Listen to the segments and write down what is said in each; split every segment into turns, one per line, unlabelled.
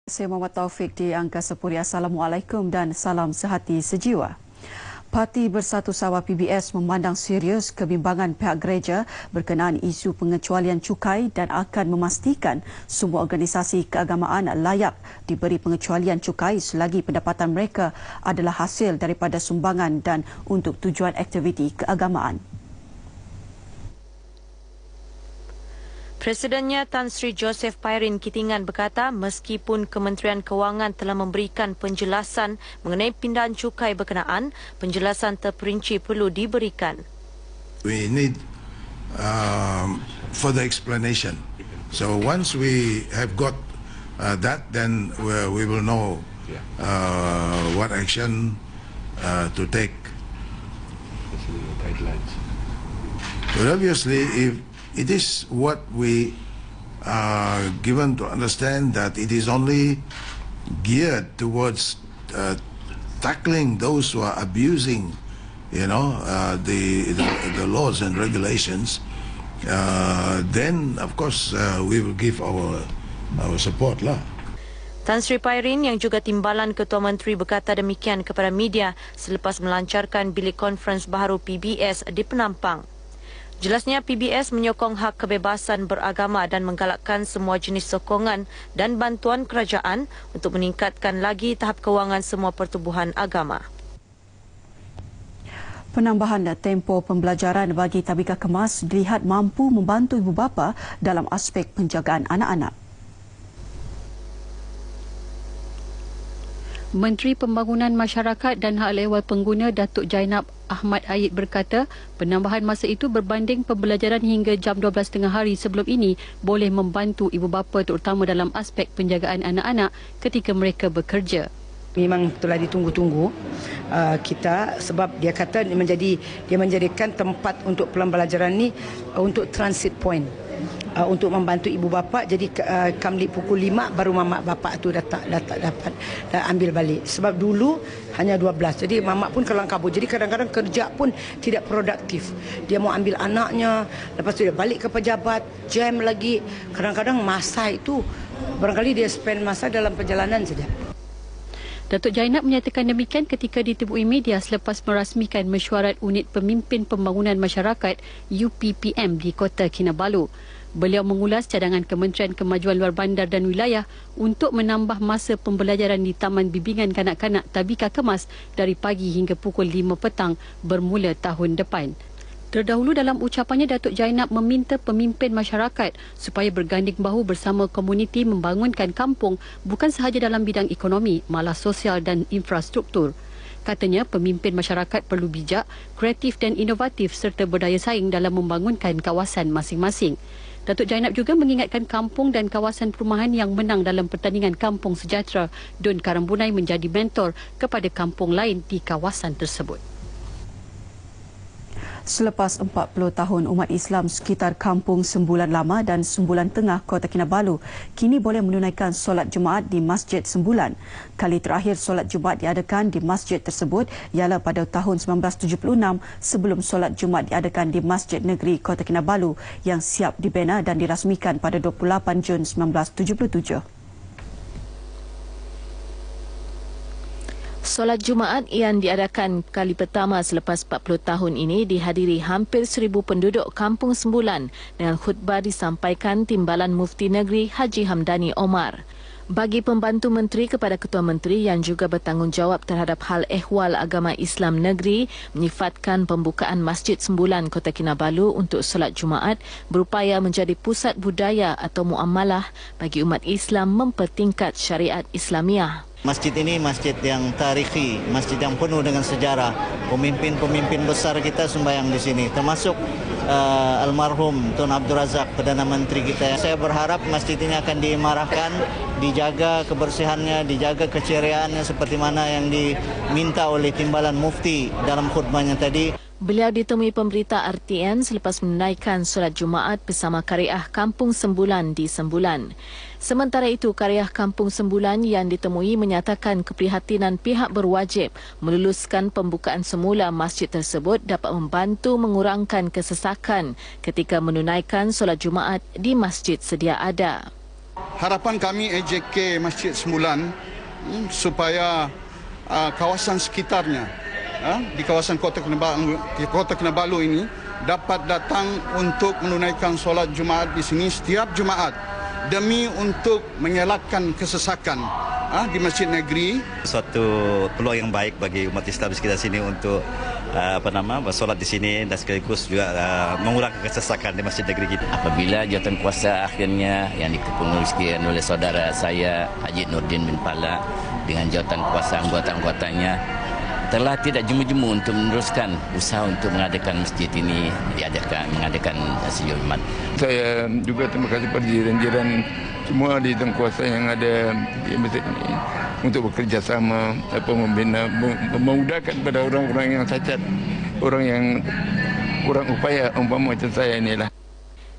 Saya Muhammad Taufik di Angkasa Puri. Assalamualaikum dan salam sehati sejiwa. Parti Bersatu Sabah PBS memandang serius kebimbangan pihak gereja berkenaan isu pengecualian cukai dan akan memastikan semua organisasi keagamaan layak diberi pengecualian cukai selagi pendapatan mereka adalah hasil daripada sumbangan dan untuk tujuan aktiviti keagamaan.
Presidennya Tan Sri Joseph Pairin Kitingan berkata meskipun Kementerian Kewangan telah memberikan penjelasan mengenai pindahan cukai berkenaan, penjelasan terperinci perlu diberikan.
We need further explanation. So once we have got that, then we will know what action to take. But obviously, if it is what we are given to understand that it is only geared towards tackling those who are abusing, the laws and regulations, then of course we will give our support lah.
Tan Sri Pairin yang juga timbalan Ketua Menteri berkata demikian kepada media selepas melancarkan bilik konferens baharu PBS di Penampang. Jelasnya PBS menyokong hak kebebasan beragama dan menggalakkan semua jenis sokongan dan bantuan kerajaan untuk meningkatkan lagi tahap kewangan semua pertubuhan agama.
Penambahan tempoh pembelajaran bagi tabika kemas dilihat mampu membantu ibu bapa dalam aspek penjagaan anak-anak.
Menteri Pembangunan Masyarakat dan Hak Ehwal Pengguna Datuk Jainab Ahmad Ayid berkata penambahan masa itu berbanding pembelajaran hingga jam 12.30 hari sebelum ini boleh membantu ibu bapa terutama dalam aspek penjagaan anak-anak ketika mereka bekerja.
Memang telah ditunggu-tunggu kita sebab dia kata dia menjadikan tempat untuk pembelajaran ni untuk transit point. Untuk membantu ibu bapa, jadi kamli pukul 5 baru mamak bapa tu dapat ambil balik. Sebab dulu hanya 12, jadi mamak pun kelang kabut. Jadi kadang-kadang kerja pun tidak produktif. Dia mau ambil anaknya, lepas tu dia balik ke pejabat, jam lagi. Kadang-kadang masa itu barangkali dia spend masa dalam perjalanan saja.
Datuk Jainab menyatakan demikian ketika ditemui media selepas merasmikan mesyuarat Unit Pemimpin Pembangunan Masyarakat UPPM di Kota Kinabalu. Beliau mengulas cadangan Kementerian Kemajuan Luar Bandar dan Wilayah untuk menambah masa pembelajaran di Taman Bimbingan Kanak-Kanak Tabika Kemas dari pagi hingga pukul 5 petang bermula tahun depan. Terdahulu dalam ucapannya, Datuk Jainab meminta pemimpin masyarakat supaya berganding bahu bersama komuniti membangunkan kampung bukan sahaja dalam bidang ekonomi, malah sosial dan infrastruktur. Katanya pemimpin masyarakat perlu bijak, kreatif dan inovatif serta berdaya saing dalam membangunkan kawasan masing-masing. Datuk Jainab juga mengingatkan kampung dan kawasan perumahan yang menang dalam pertandingan Kampung Sejahtera Dun Karambunai menjadi mentor kepada kampung lain di kawasan tersebut.
Selepas 40 tahun, umat Islam sekitar Kampung Sembulan Lama dan Sembulan Tengah, Kota Kinabalu kini boleh menunaikan solat Jumaat di Masjid Sembulan. Kali terakhir solat Jumaat diadakan di masjid tersebut ialah pada tahun 1976 sebelum solat Jumaat diadakan di Masjid Negeri Kota Kinabalu yang siap dibina dan dirasmikan pada 28 Jun 1977.
Solat Jumaat yang diadakan kali pertama selepas 40 tahun ini dihadiri hampir 1,000 penduduk Kampung Sembulan dengan khutbah disampaikan Timbalan Mufti Negeri Haji Hamdani Omar. Bagi pembantu menteri kepada Ketua Menteri yang juga bertanggungjawab terhadap hal ehwal agama Islam negeri menyifatkan pembukaan Masjid Sembulan Kota Kinabalu untuk solat Jumaat berupaya menjadi pusat budaya atau muamalah bagi umat Islam mempertingkat syariat Islamiah.
Masjid ini masjid yang tarikhi, masjid yang penuh dengan sejarah. Pemimpin-pemimpin besar kita sembahyang di sini, termasuk almarhum Tun Abdul Razak, Perdana Menteri kita. Saya berharap masjid ini akan diimarahkan, dijaga kebersihannya, dijaga keceriaannya seperti mana yang diminta oleh Timbalan Mufti dalam khutbahnya tadi.
Beliau ditemui pemberita RTN selepas menunaikan solat Jumaat bersama Kariah Kampung Sembulan di Sembulan. Sementara itu, Kariah Kampung Sembulan yang ditemui menyatakan keprihatinan pihak berwajib meluluskan pembukaan semula masjid tersebut dapat membantu mengurangkan kesesakan ketika menunaikan solat Jumaat di masjid sedia ada.
Harapan kami AJK Masjid Sembulan supaya kawasan sekitarnya di kawasan Kota Kinabalu ini dapat datang untuk menunaikan solat Jumaat di sini setiap Jumaat demi untuk mengelakkan kesesakan di Masjid Negeri.
Suatu peluang yang baik bagi umat Islam di sekitar sini untuk bersolat di sini dan sekaligus juga mengurangkan kesesakan di Masjid Negeri kita.
Apabila jawatan kuasa akhirnya yang dikepengurusikan oleh saudara saya Haji Nurdin bin Pala dengan jawatan kuasa anggota-anggotanya telah tidak jemu-jemu untuk meneruskan usaha untuk mengadakan masjid ini mengadakan sejauh Jumat.
Saya juga terima kasih pada jiran-jiran semua di tengkuasa yang ada di masjid ini untuk bekerjasama membina, memudahkan pada orang-orang yang cacat, orang yang kurang upaya umpama macam saya inilah.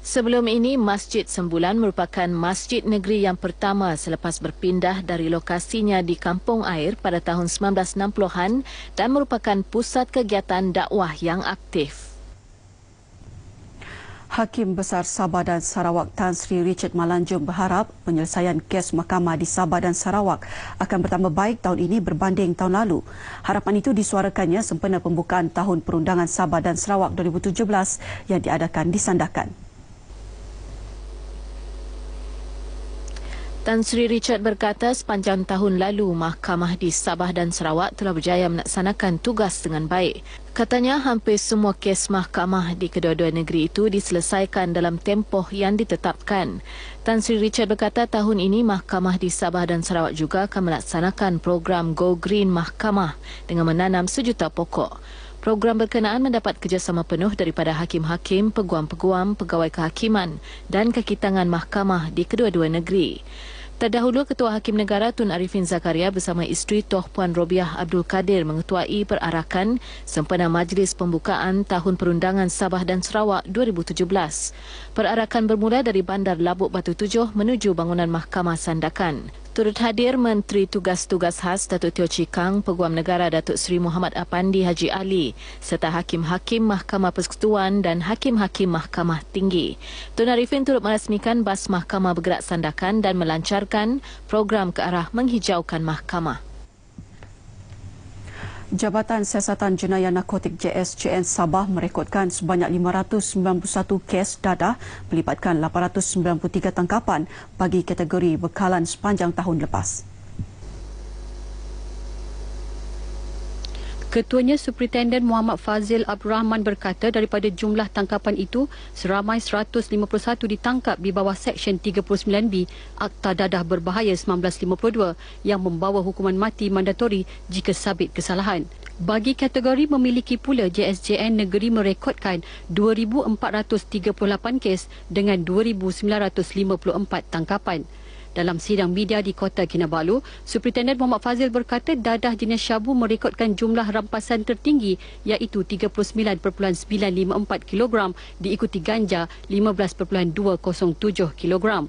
Sebelum ini, Masjid Sembulan merupakan masjid negeri yang pertama selepas berpindah dari lokasinya di Kampung Air pada tahun 1960-an dan merupakan pusat kegiatan dakwah yang aktif.
Hakim Besar Sabah dan Sarawak Tan Sri Richard Malanjung berharap penyelesaian kes mahkamah di Sabah dan Sarawak akan bertambah baik tahun ini berbanding tahun lalu. Harapan itu disuarakannya sempena pembukaan Tahun Perundangan Sabah dan Sarawak 2017 yang diadakan di Sandakan.
Tan Sri Richard berkata sepanjang tahun lalu mahkamah di Sabah dan Sarawak telah berjaya melaksanakan tugas dengan baik. Katanya hampir semua kes mahkamah di kedua-dua negeri itu diselesaikan dalam tempoh yang ditetapkan. Tan Sri Richard berkata tahun ini mahkamah di Sabah dan Sarawak juga akan melaksanakan program Go Green Mahkamah dengan menanam 1 juta pokok. Program berkenaan mendapat kerjasama penuh daripada hakim-hakim, peguam-peguam, pegawai kehakiman dan kaki tangan mahkamah di kedua-dua negeri. Terdahulu, Ketua Hakim Negara Tun Arifin Zakaria bersama isteri Tuan Puan Robiah Abdul Kadir mengetuai perarakan sempena Majlis Pembukaan Tahun Perundangan Sabah dan Sarawak 2017. Perarakan bermula dari Bandar Labuk Batu Tujuh menuju bangunan Mahkamah Sandakan. Turut hadir Menteri Tugas-Tugas Khas Datuk Teo Chee Kang, Peguam Negara Datuk Seri Muhammad Apandi Haji Ali serta Hakim-Hakim Mahkamah Persekutuan dan Hakim-Hakim Mahkamah Tinggi. Tun Arifin turut merasmikan bas Mahkamah Bergerak Sandakan dan melancarkan program ke arah menghijaukan mahkamah.
Jabatan Siasatan Jenayah Narkotik JSJN Sabah merekodkan sebanyak 591 kes dadah melibatkan 893 tangkapan bagi kategori bekalan sepanjang tahun lepas.
Ketuanya Superintendent Muhammad Fazil Abdul Rahman berkata daripada jumlah tangkapan itu, seramai 151 ditangkap di bawah Seksyen 39B Akta Dadah Berbahaya 1952 yang membawa hukuman mati mandatori jika sabit kesalahan. Bagi kategori memiliki pula, JSJN negeri merekodkan 2,438 kes dengan 2,954 tangkapan. Dalam sidang media di Kota Kinabalu, Superintendent Muhammad Fazil berkata dadah jenis syabu merekodkan jumlah rampasan tertinggi iaitu 39.954 kg diikuti ganja 15.207 kg.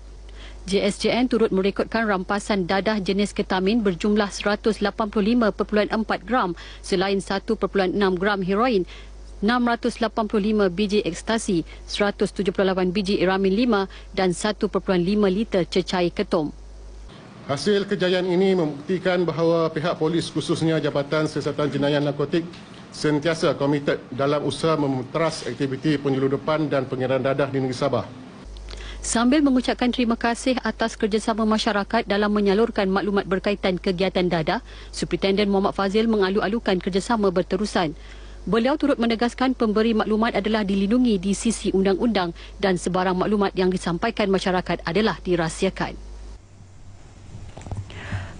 JSJN turut merekodkan rampasan dadah jenis ketamin berjumlah 185.4 gram selain 1.6 gram heroin, 685 biji ekstasi, 178 biji iramin 5 dan 1.5 liter cecair ketum.
Hasil kejayaan ini membuktikan bahawa pihak polis khususnya Jabatan Siasatan Jenayah Narkotik sentiasa komited dalam usaha memeteras aktiviti penyeludupan dan pengiriman dadah di negeri Sabah.
Sambil mengucapkan terima kasih atas kerjasama masyarakat dalam menyalurkan maklumat berkaitan kegiatan dadah, Superintendent Muhammad Fazil mengalu-alukan kerjasama berterusan. Beliau turut menegaskan pemberi maklumat adalah dilindungi di sisi undang-undang dan sebarang maklumat yang disampaikan masyarakat adalah dirahsiakan.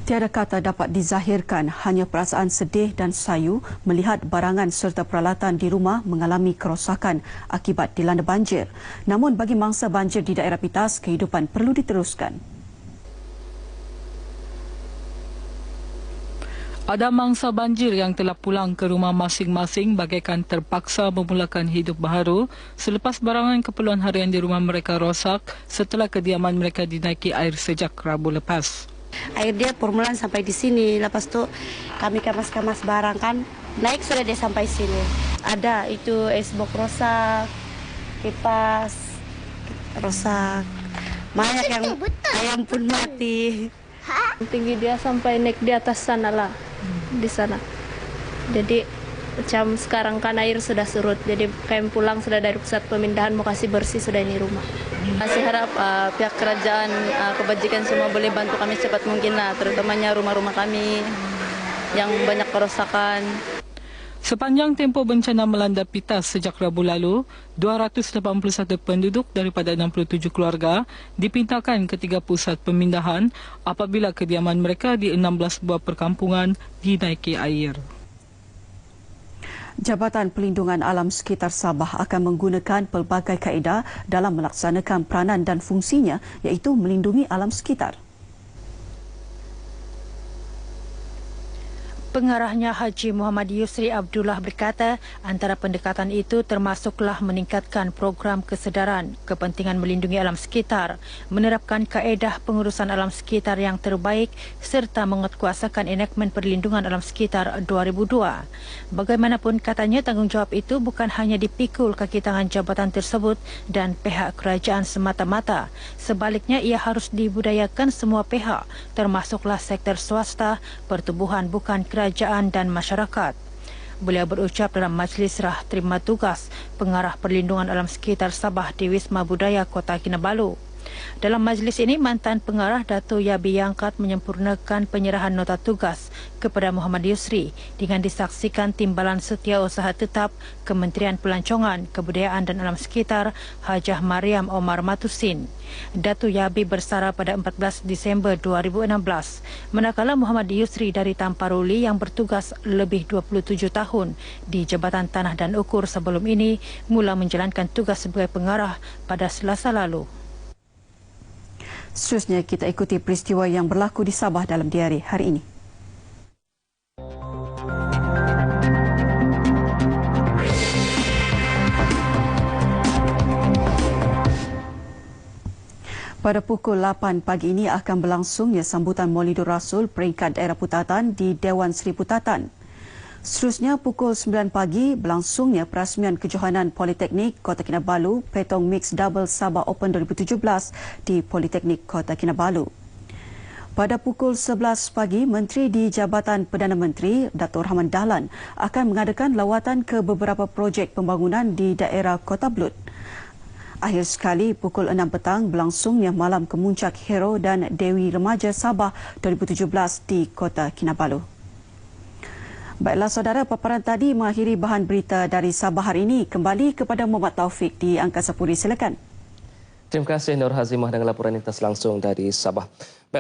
Tiada kata dapat dizahirkan, hanya perasaan sedih dan sayu melihat barangan serta peralatan di rumah mengalami kerosakan akibat dilanda banjir. Namun bagi mangsa banjir di daerah Pitas, kehidupan perlu diteruskan.
Ada mangsa banjir yang telah pulang ke rumah masing-masing bagaikan terpaksa memulakan hidup baru selepas barangan keperluan harian di rumah mereka rosak setelah kediaman mereka dinaiki air sejak Rabu lepas.
Air dia permulaan sampai di sini, lepas tu kami kemas-kemas barang kan, naik sudah dia sampai sini. Ada itu esbok rosak, kipas rosak, Banyak yang ayam pun mati.
Tinggi dia sampai naik di atas sana lah, di sana. Jadi macam sekarang kan air sudah surut, jadi kami pulang sudah dari pusat pemindahan, mau kasih bersih sudah ini rumah. Masih harap pihak kerajaan, kebajikan semua boleh bantu kami cepat mungkin lah, terutamanya rumah-rumah kami yang banyak kerosakan.
Sepanjang tempoh bencana melanda Pitas sejak Rabu lalu, 281 penduduk daripada 67 keluarga dipindahkan ke 3 pusat pemindahan apabila kediaman mereka di 16 buah perkampungan dinaiki air.
Jabatan Pelindungan Alam Sekitar Sabah akan menggunakan pelbagai kaedah dalam melaksanakan peranan dan fungsinya, iaitu melindungi alam sekitar.
Pengarahnya Haji Muhammad Yusri Abdullah berkata, antara pendekatan itu termasuklah meningkatkan program kesedaran kepentingan melindungi alam sekitar, menerapkan kaedah pengurusan alam sekitar yang terbaik serta menguatkuasakan enakmen perlindungan alam sekitar 2002. Bagaimanapun katanya tanggungjawab itu bukan hanya dipikul kaki tangan jabatan tersebut dan pihak kerajaan semata-mata. Sebaliknya ia harus dibudayakan semua pihak, termasuklah sektor swasta, pertubuhan bukan kerajaan dan masyarakat. Beliau berucap dalam majlis serah terima tugas Pengarah Perlindungan Alam Sekitar Sabah di Wisma Budaya Kota Kinabalu. Dalam majlis ini, mantan pengarah Dato' Yabi Yangkat menyempurnakan penyerahan nota tugas kepada Muhammad Yusri dengan disaksikan Timbalan Setiausaha Tetap Kementerian Pelancongan, Kebudayaan dan Alam Sekitar Hajah Mariam Omar Matusin. Dato' Yabi bersara pada 14 Disember 2016, manakala Muhammad Yusri dari Tamparuli yang bertugas lebih 27 tahun di Jabatan Tanah dan Ukur sebelum ini mula menjalankan tugas sebagai pengarah pada Selasa lalu.
Seterusnya kita ikuti peristiwa yang berlaku di Sabah dalam diari hari ini. Pada pukul 8 pagi ini akan berlangsungnya sambutan Maulidur Rasul peringkat daerah Putatan di Dewan Seri Putatan. Seterusnya pukul 9 pagi berlangsungnya perasmian kejohanan Politeknik Kota Kinabalu Petong Mix Double Sabah Open 2017 di Politeknik Kota Kinabalu. Pada pukul 11 pagi, Menteri di Jabatan Perdana Menteri Dato' Rahman Dahlan akan mengadakan lawatan ke beberapa projek pembangunan di daerah Kota Blut. Akhir sekali, pukul 6 petang berlangsungnya Malam Kemuncak Hero dan Dewi Remaja Sabah 2017 di Kota Kinabalu. Baiklah saudara, paparan tadi mengakhiri bahan berita dari Sabah hari ini. Kembali kepada Muhammad Taufik di Angkasa Puri, silakan.
Terima kasih Nur Hazimah dengan laporan lintas langsung dari Sabah.